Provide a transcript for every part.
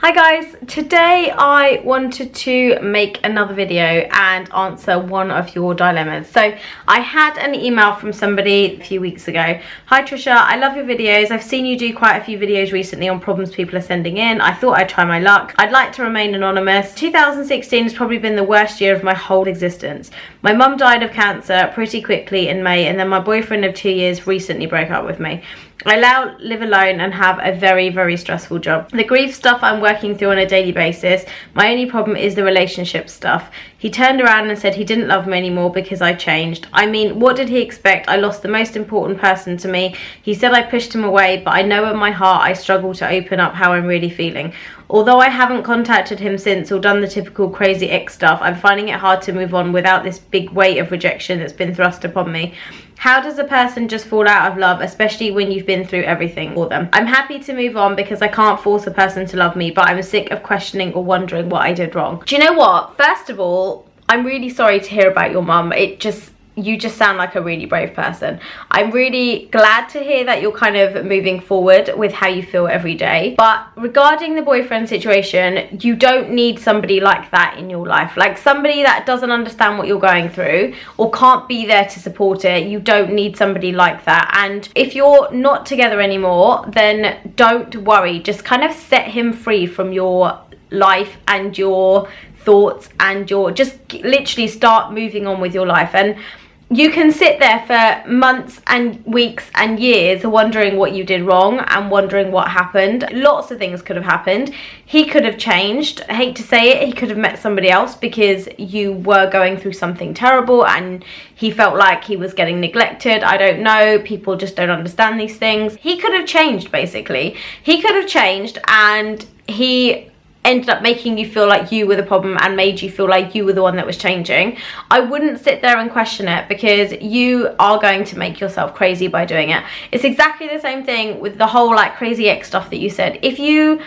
Hi guys, today I wanted to make another video and answer one of your dilemmas. So I had an email from somebody a few weeks ago. Hi Trisha, I love your videos. I've seen you do quite a few videos recently on problems people are sending in. I thought I'd try my luck. I'd like to remain anonymous. 2016 has probably been the worst year of my whole existence. My mum died of cancer pretty quickly in May, and then my boyfriend of 2 years recently broke up with me. I now live alone and have a very stressful job. The grief stuff I'm working through on a daily basis. My only problem is the relationship stuff. He turned around and said he didn't love me anymore because I changed. I mean, what did he expect? I lost the most important person to me. He said I pushed him away, but I know in my heart I struggle to open up how I'm really feeling. Although I haven't contacted him since or done the typical crazy ex stuff, I'm finding it hard to move on without this big weight of rejection that's been thrust upon me. How does a person just fall out of love, especially when you've been through everything for them? I'm happy to move on because I can't force a person to love me, but I'm sick of questioning or wondering what I did wrong. Do you know what? First of all, I'm really sorry to hear about your mum. You just sound like a really brave person. I'm really glad to hear that you're kind of moving forward with how you feel every day. But regarding the boyfriend situation, you don't need somebody like that in your life. Like somebody that doesn't understand what you're going through or can't be there to support it. You don't need somebody like that. And if you're not together anymore, then don't worry. Just kind of set him free from your life and your thoughts, and just literally start moving on with your life. And you can sit there for months and weeks and years wondering what you did wrong and wondering what happened. Lots of things could have happened. He could have changed. I hate to say it, he could have met somebody else because you were going through something terrible and he felt like he was getting neglected. I don't know. People just don't understand these things. He could have changed, basically. He could have changed, and he ended up making you feel like you were the problem and made you feel like you were the one that was changing. I wouldn't sit there and question it because you are going to make yourself crazy by doing it. It's exactly the same thing with the whole like crazy ex stuff that you said. If you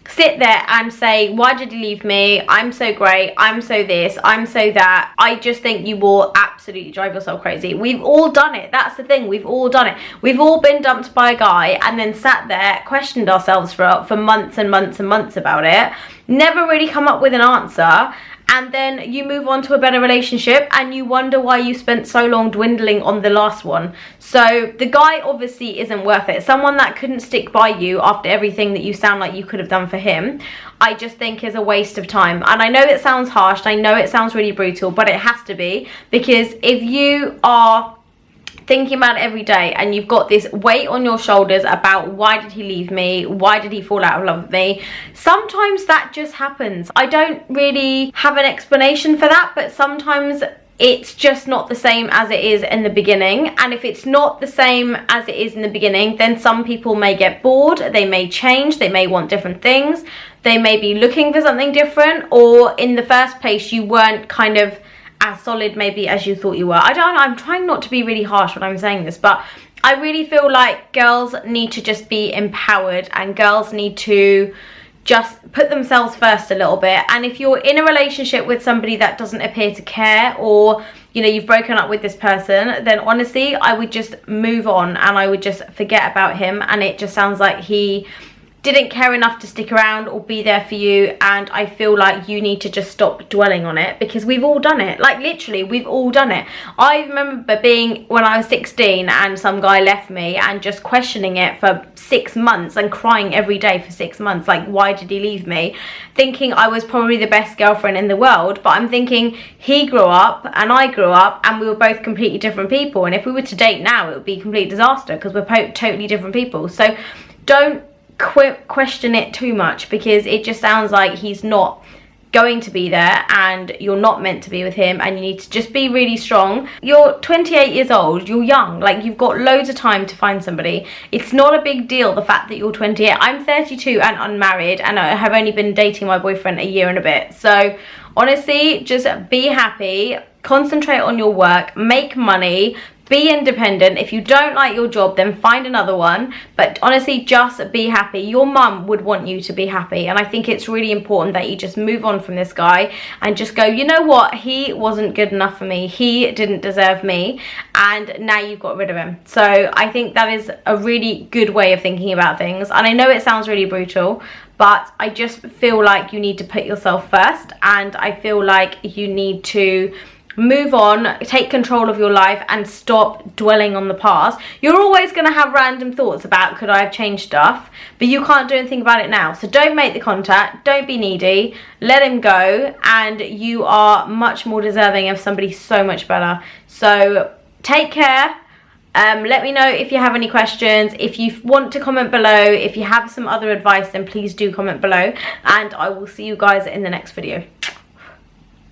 sit there and say, why did he leave me? I'm so great. I'm so this. I'm so that. I just think you will absolutely drive yourself crazy. We've all done it. That's the thing. We've all done it. We've all been dumped by a guy and then sat there, questioned ourselves for months and months and months about it. Never really come up with an answer. And then you move on to a better relationship and you wonder why you spent so long dwindling on the last one. So the guy obviously isn't worth it. Someone that couldn't stick by you after everything that you sound like you could have done for him, I just think is a waste of time. And I know it sounds harsh, I know it sounds really brutal, but it has to be, because if you are thinking about it every day and you've got this weight on your shoulders about why did he leave me, why did he fall out of love with me, sometimes that just happens. I don't really have an explanation for that, but sometimes it's just not the same as it is in the beginning. And if it's not the same as it is in the beginning, then some people may get bored, they may change, they may want different things, they may be looking for something different, or in the first place you weren't kind of as solid maybe as you thought you were. I don't know, I'm trying not to be really harsh when I'm saying this, but I really feel like girls need to just be empowered and girls need to just put themselves first a little bit. And if you're in a relationship with somebody that doesn't appear to care, or you know, you've broken up with this person, then honestly I would just move on and I would just forget about him. And it just sounds like he didn't care enough to stick around or be there for you, and I feel like you need to just stop dwelling on it, because we've all done it. Like literally we've all done it. I remember being when I was 16 and some guy left me and just questioning it for 6 months and crying every day for 6 months, like why did he leave me, thinking I was probably the best girlfriend in the world. But I'm thinking he grew up and I grew up and we were both completely different people, and if we were to date now it would be a complete disaster because we're totally different people. So don't question it too much, because it just sounds like he's not going to be there and you're not meant to be with him, and you need to just be really strong. You're 28 years old, you're young, like you've got loads of time to find somebody. It's not a big deal, the fact that you're 28. I'm 32 and unmarried, and I have only been dating my boyfriend a year and a bit. So honestly, just be happy, concentrate on your work, make money, be independent. If you don't like your job, then find another one. But honestly, just be happy. Your mum would want you to be happy, and I think it's really important that you just move on from this guy and just go, you know what, he wasn't good enough for me, he didn't deserve me, and now you've got rid of him. So I think that is a really good way of thinking about things. And I know it sounds really brutal, but I just feel like you need to put yourself first, and I feel like you need to move on, take control of your life, and stop dwelling on the past. You're always going to have random thoughts about, could I have changed stuff, but you can't do anything about it now. So don't make the contact, don't be needy, let him go, and you are much more deserving of somebody so much better. So take care. Let me know if you have any questions. If you want to comment below, if you have some other advice, then please do comment below, and I will see you guys in the next video.